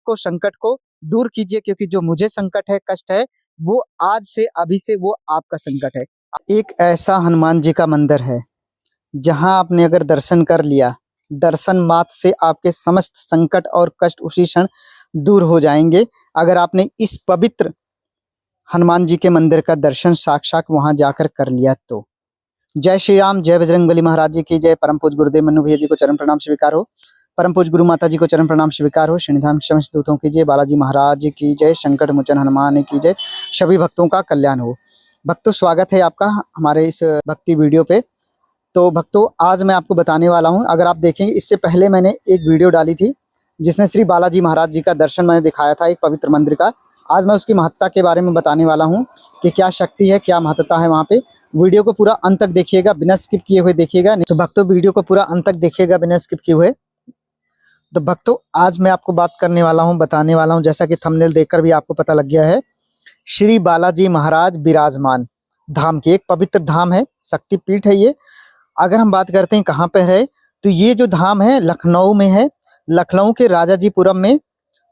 को, संकट को दूर कीजिए, क्योंकि जो मुझे संकट है, कष्ट है, वो आज से, अभी से वो आपका संकट है। एक ऐसा हनुमान जी का मंदिर है जहां आपने अगर दर्शन कर लिया, दर्शन मात्र से आपके समस्त संकट और कष्ट उसी क्षण दूर हो जाएंगे, अगर आपने इस पवित्र हनुमान जी के मंदिर का दर्शन साक्षात वहां जाकर कर लिया तो। जय श्री राम, जय बजरंगबली महाराज जी की जय। परम पूज्य गुरुदेव मन्नू भैया जी को चरण प्रणाम स्वीकार हो। परम पूज्य गुरु माता जी को चरण प्रणाम स्वीकार हो। शनिधाम समस्त दूतों की जय। बालाजी महाराज की जय। संकट मोचन हनुमान की जय। सभी भक्तों का कल्याण हो। भक्तों, स्वागत है आपका हमारे इस भक्ति वीडियो पे। तो भक्तों, आज मैं आपको बताने वाला हूं, अगर आप देखेंगे इससे पहले मैंने एक वीडियो डाली थी जिसमें श्री बालाजी महाराज जी का दर्शन मैंने दिखाया था एक पवित्र मंदिर का। आज मैं उसकी महत्ता के बारे में बताने वाला हूं कि क्या शक्ति है, क्या महत्ता है वहाँ पे। वीडियो को पूरा अंत तक देखिएगा, बिना स्किप किए हुए देखिएगा। नहीं तो भक्तों, वीडियो को पूरा अंत तक देखिएगा बिना स्किप किए हुए। तो भक्तों, आज मैं आपको बात करने वाला हूँ, बताने वाला हूँ, जैसा कि थंबनेल देखकर भी आपको पता लग गया है, श्री बालाजी महाराज विराजमान धाम की एक पवित्र धाम है, शक्तिपीठ है ये। अगर हम बात करते हैं कहाँ पे है, तो ये जो धाम है लखनऊ में है। लखनऊ के राजाजीपुरम में,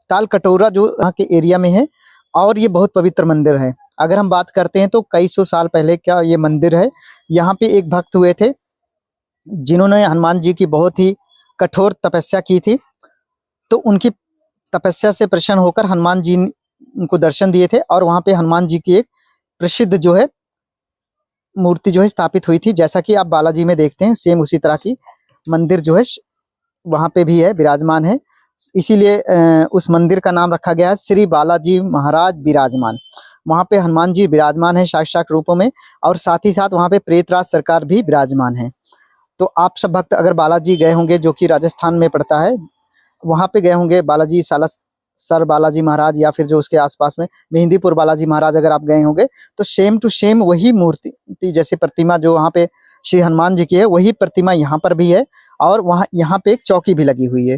ताल कटोरा जो यहाँ के एरिया में है, और ये बहुत पवित्र मंदिर है। अगर हम बात करते हैं तो कई सौ साल पहले का ये मंदिर है। यहाँ पे एक भक्त हुए थे जिन्होंने हनुमान जी की बहुत ही कठोर तपस्या की थी, तो उनकी तपस्या से प्रसन्न होकर हनुमान जी उनको दर्शन दिए थे, और वहाँ पे हनुमान जी की एक प्रसिद्ध जो है मूर्ति जो है स्थापित हुई थी। जैसा कि आप बालाजी में देखते हैं, सेम उसी तरह की मंदिर जो है वहाँ पे भी है, विराजमान है। इसीलिए उस मंदिर का नाम रखा गया है श्री बालाजी महाराज विराजमान। वहाँ पे हनुमान जी विराजमान है साक्षात रूपों में, और साथ ही साथ वहाँ पे प्रेतराज सरकार भी विराजमान है। तो आप सब भक्त अगर बालाजी गए होंगे, जो कि राजस्थान में पड़ता है, वहाँ पे गए होंगे, बालाजी सर बालाजी महाराज, या फिर जो उसके आसपास में मेहंदीपुर बालाजी महाराज अगर आप गए होंगे, तो सेम टू सेम वही मूर्ति जैसे प्रतिमा जो वहाँ पे श्री हनुमान जी की है, वही प्रतिमा यहाँ पर भी है, और वहाँ यहाँ पे एक चौकी भी लगी हुई है।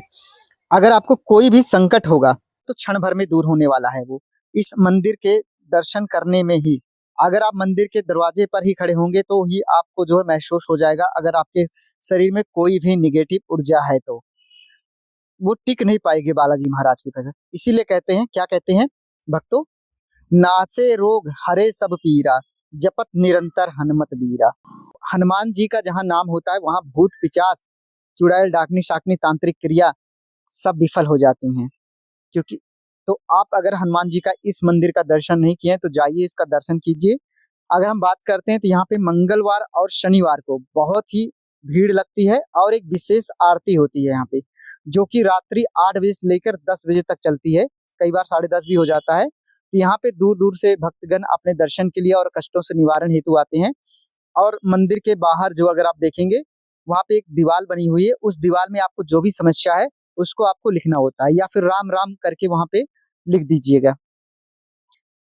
अगर आपको कोई भी संकट होगा तो क्षण भर में दूर होने वाला है वो, इस मंदिर के दर्शन करने में ही। अगर आप मंदिर के दरवाजे पर ही खड़े होंगे तो ही आपको जो है महसूस हो जाएगा, अगर आपके शरीर में कोई भी निगेटिव ऊर्जा है तो वो टिक नहीं पाएगी बालाजी महाराज की तरह। इसीलिए कहते हैं, क्या कहते हैं भक्तों, नासे रोग हरे सब पीरा, जपत निरंतर हनुमत बीरा। हनुमान जी का जहाँ नाम होता है वहाँ भूत पिचास, चुड़ैल डाकनी शाकनी तांत्रिक क्रिया सब विफल हो जाती हैं। क्योंकि तो आप अगर हनुमान जी का इस मंदिर का दर्शन नहीं किए तो जाइए, इसका दर्शन कीजिए। अगर हम बात करते हैं तो यहाँ पे मंगलवार और शनिवार को बहुत ही भीड़ लगती है, और एक विशेष आरती होती है यहाँ पे, जो कि रात्रि 8 बजे से लेकर 10 बजे तक चलती है। कई बार 10:30 भी हो जाता है। तो यहाँ पे दूर दूर से भक्तगण अपने दर्शन के लिए और कष्टों से निवारण हेतु आते हैं। और मंदिर के बाहर जो अगर आप देखेंगे, वहाँ पे एक दीवार बनी हुई है, उस दीवार में आपको जो भी समस्या है उसको आपको लिखना होता है, या फिर राम राम करके वहाँ पे लिख दीजिएगा,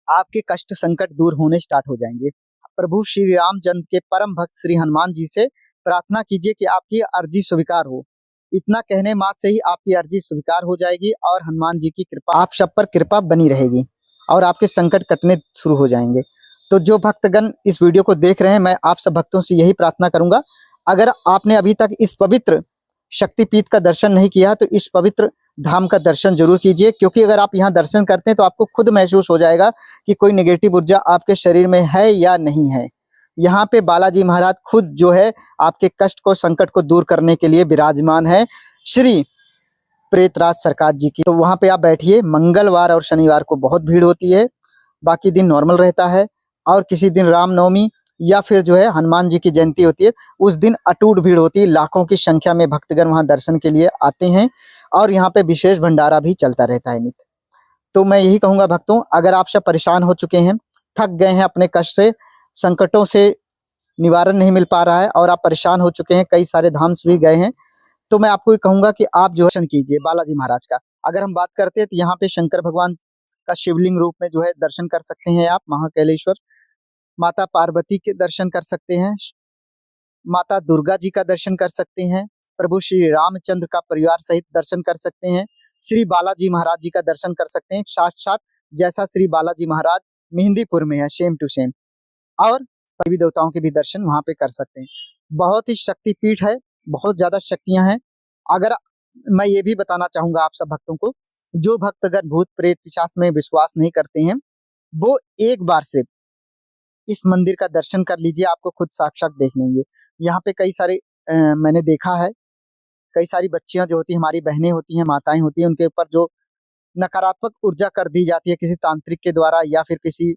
आपके कष्ट संकट दूर होने स्टार्ट हो जाएंगे। प्रभु श्री रामचंद्र के परम भक्त श्री हनुमान जी से प्रार्थना कीजिए कि आपकी अर्जी स्वीकार हो। इतना कहने मात्र से ही आपकी अर्जी स्वीकार हो जाएगी, और हनुमान जी की कृपा आप सब पर कृपा बनी रहेगी, और आपके संकट कटने शुरू हो जाएंगे। तो जो भक्तगण इस वीडियो को देख रहे हैं, मैं आप सब भक्तों से यही प्रार्थना करूंगा, अगर आपने अभी तक इस पवित्र शक्तिपीठ का दर्शन नहीं किया तो इस पवित्र धाम का दर्शन जरूर कीजिए, क्योंकि अगर आप यहाँ दर्शन करते हैं तो आपको खुद महसूस हो जाएगा कि कोई नेगेटिव ऊर्जा आपके शरीर में है या नहीं है। यहाँ पे बालाजी महाराज खुद जो है आपके कष्ट को, संकट को दूर करने के लिए विराजमान है, श्री प्रेतराज सरकार जी की। तो वहाँ पे आप बैठिए। मंगलवार और शनिवार को बहुत भीड़ होती है, बाकी दिन नॉर्मल रहता है। और किसी दिन रामनवमी या फिर जो है हनुमान जी की जयंती होती है, उस दिन अटूट भीड़ होती है। लाखों की संख्या में भक्तगण वहां दर्शन के लिए आते हैं, और यहाँ पे विशेष भंडारा भी चलता रहता है नित्य। तो मैं यही कहूंगा भक्तों, अगर आप सब परेशान हो चुके हैं, थक गए हैं अपने कष्ट से, संकटों से निवारण नहीं मिल पा रहा है, और आप परेशान हो चुके हैं, कई सारे धाम से भी गए हैं, तो मैं आपको ये कहूंगा कि आप जो दर्शन कीजिए बालाजी महाराज का। अगर हम बात करते हैं तो यहाँ पे शंकर भगवान का शिवलिंग रूप में जो है दर्शन कर सकते हैं आप, महाकैलेश्वर। माता पार्वती के दर्शन कर सकते हैं, माता दुर्गा जी का दर्शन कर सकते हैं, प्रभु श्री रामचंद्र का परिवार सहित दर्शन कर सकते हैं, श्री बालाजी महाराज जी का दर्शन कर सकते हैं साक्षात, जैसा श्री बालाजी महाराज मेहंदीपुर में है सेम टू सेम। और देवी देवताओं के भी दर्शन वहां पे कर सकते हैं। बहुत ही शक्तिपीठ है, बहुत ज्यादा शक्तियां हैं। अगर मैं ये भी बताना चाहूंगा आप सब भक्तों को जो भक्तगण भूत प्रेत पिशाच में विश्वास नहीं करते हैं, वो एक बार से इस मंदिर का दर्शन कर लीजिए, आपको खुद साक्षात देख लेंगे। यहाँ पे कई सारे मैंने देखा है, कई सारी बच्चियां जो होती हैं, हमारी बहनें होती हैं, माताएं होती हैं, उनके ऊपर जो नकारात्मक ऊर्जा कर दी जाती है किसी तांत्रिक के द्वारा या फिर किसी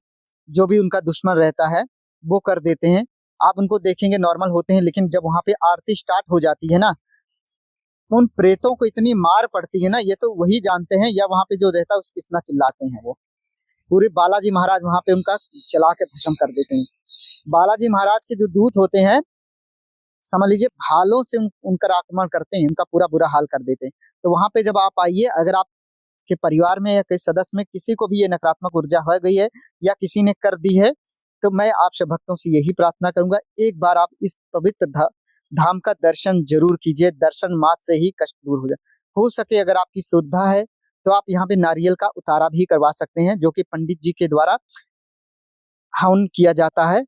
जो भी उनका दुश्मन रहता है वो कर देते हैं। आप उनको देखेंगे नॉर्मल होते हैं, लेकिन जब वहां पे आरती स्टार्ट हो जाती है ना, उन प्रेतों को इतनी मार पड़ती है ना, ये तो वही जानते हैं, या वहां पे जो रहता है उसकी कितना चिल्लाते हैं। वो पूरे बालाजी महाराज वहां पे उनका चला के भस्म कर देते हैं। बालाजी महाराज के जो दूत होते हैं, समझ लीजिए भालों से उनका आक्रमण करते हैं, उनका पूरा बुरा हाल कर देते हैं। तो वहां पे जब आप आइए, अगर आपके परिवार में या किसी सदस्य में किसी को भी ये नकारात्मक ऊर्जा हो गई है या किसी ने कर दी है, तो मैं आपसे भक्तों से यही प्रार्थना करूंगा, एक बार आप इस पवित्र धाम का दर्शन जरूर कीजिए। दर्शन मात्र से ही कष्ट दूर हो जाए। हो सके अगर आपकी श्रद्धा है तो आप यहाँ पे नारियल का उतारा भी करवा सकते हैं, जो कि पंडित जी के द्वारा हवन किया जाता है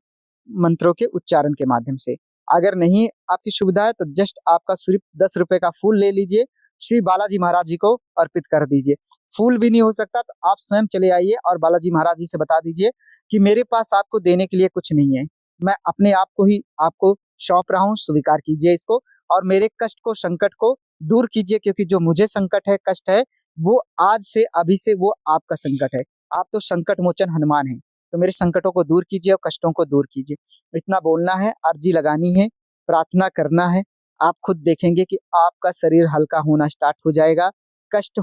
मंत्रों के उच्चारण के माध्यम से। अगर नहीं आपकी सुविधा है तो जस्ट आपका सिर्फ 10 रुपए का फूल ले लीजिए, श्री बालाजी महाराज जी को अर्पित कर दीजिए। फूल भी नहीं हो सकता तो आप स्वयं चले आइए और बालाजी महाराज जी से बता दीजिए कि मेरे पास आपको देने के लिए कुछ नहीं है, मैं अपने आप को ही आपको सौंप रहा हूँ, स्वीकार कीजिए इसको और मेरे कष्ट को, संकट को दूर कीजिए, क्योंकि जो मुझे संकट है, कष्ट है, वो आज से अभी से वो आपका संकट है। आप तो संकट मोचन हनुमान है, तो मेरे संकटों को दूर कीजिए और कष्टों को दूर कीजिए। इतना बोलना है, अर्जी लगानी है, प्रार्थना करना है। आप खुद देखेंगे कि आपका शरीर हल्का होना स्टार्ट हो जाएगा, कष्ट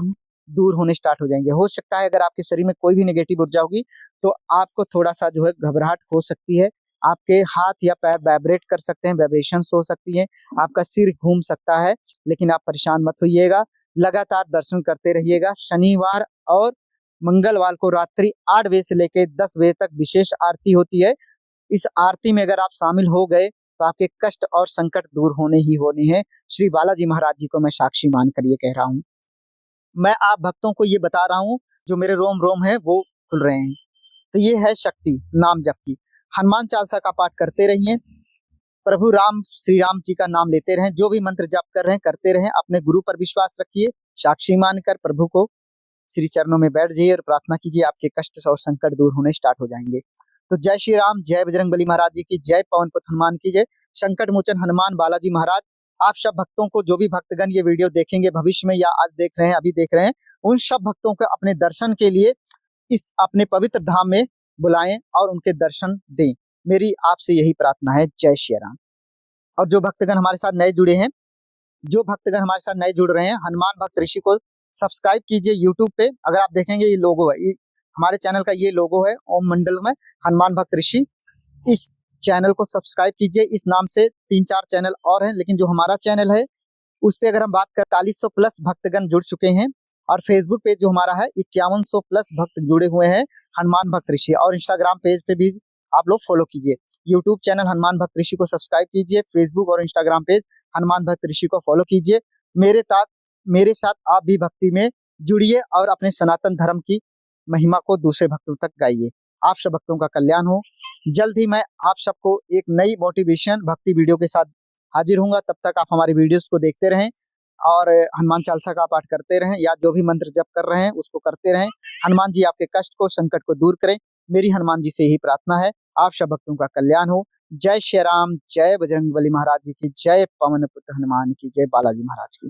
दूर होने स्टार्ट हो जाएंगे। हो सकता है अगर आपके शरीर में कोई भी नेगेटिव ऊर्जा होगी तो आपको थोड़ा सा जो है घबराहट हो सकती है, आपके हाथ या पैर वाइब्रेट कर सकते हैं, वाइब्रेशंस हो सकती है, आपका सिर घूम सकता है, लेकिन आप परेशान मत होइएगा। लगातार दर्शन करते रहिएगा। शनिवार और मंगलवार को रात्रि 8 बजे से लेकर 10 बजे तक विशेष आरती होती है। इस आरती में अगर आप शामिल हो गए तो आपके कष्ट और संकट दूर होने ही होने हैं। श्री बालाजी महाराज जी को मैं साक्षी मानकर ये कह रहा हूँ। मैं आप भक्तों को ये बता रहा हूँ, जो मेरे रोम रोम है वो खुल रहे हैं। तो ये है शक्ति नाम जप की। हनुमान चालीसा का पाठ करते रहिए, प्रभु राम श्री राम जी का नाम लेते रहें, जो भी मंत्र जप कर रहे हैं करते रहें, अपने गुरु पर विश्वास रखिए, साक्षी मानकर प्रभु को श्री चरणों में बैठ जाइए और प्रार्थना कीजिए, आपके कष्ट और संकट दूर होने स्टार्ट हो जाएंगे। तो जय श्री राम, जय बजरंगबली महाराज जी की जय, पवन पुत्र हनुमान की जय, संकट मोचन हनुमान बालाजी महाराज। आप सब भक्तों को, जो भी भक्तगण ये वीडियो देखेंगे भविष्य में या आज देख रहे हैं, अभी देख रहे हैं, उन सब भक्तों को अपने दर्शन के लिए इस अपने पवित्र धाम में बुलाएं और उनके दर्शन दें। मेरी आपसे यही प्रार्थना है। जय श्री राम। और जो भक्तगण हमारे साथ नए जुड़े हैं, जो भक्तगण हमारे साथ नए जुड़ रहे हैं, हनुमान भक्त ऋषि को सब्सक्राइब कीजिए यूट्यूब पे। अगर आप देखेंगे ये लोगो है, हमारे चैनल का ये लोगो है ओम मंडल में हनुमान भक्त ऋषि। इस चैनल को सब्सक्राइब कीजिए। इस नाम से 3-4 चैनल और हैं, लेकिन जो हमारा चैनल है उस पे अगर हम बात कर 4100 प्लस भक्तगण जुड़ चुके हैं। और फेसबुक पेज जो हमारा है 5100 प्लस भक्त जुड़े हुए हैं हनुमान भक्त ऋषि। और इंस्टाग्राम पेज पे भी आप लोग फॉलो कीजिए। यूट्यूब चैनल हनुमान भक्त ऋषि को सब्सक्राइब कीजिए, फेसबुक और इंस्टाग्राम पेज हनुमान भक्त ऋषि को फॉलो कीजिए। मेरे साथ आप भी भक्ति में जुड़िए और अपने सनातन धर्म की महिमा को दूसरे भक्तों तक गाइए। आप सब भक्तों का कल्याण हो। जल्द ही मैं आप सबको एक नई मोटिवेशन भक्ति वीडियो के साथ हाजिर होऊंगा। तब तक आप हमारी वीडियोस को देखते रहें और हनुमान चालीसा का पाठ करते रहें, या जो भी मंत्र जप कर रहे हैं उसको करते रहें। हनुमान जी आपके कष्ट को, संकट को दूर करें। मेरी हनुमान जी से यही प्रार्थना है। आप सब भक्तों का कल्याण हो। जय श्री राम, जय बजरंगबली महाराज जी की जय, पवन पुत्र हनुमान की जय, बालाजी महाराज की।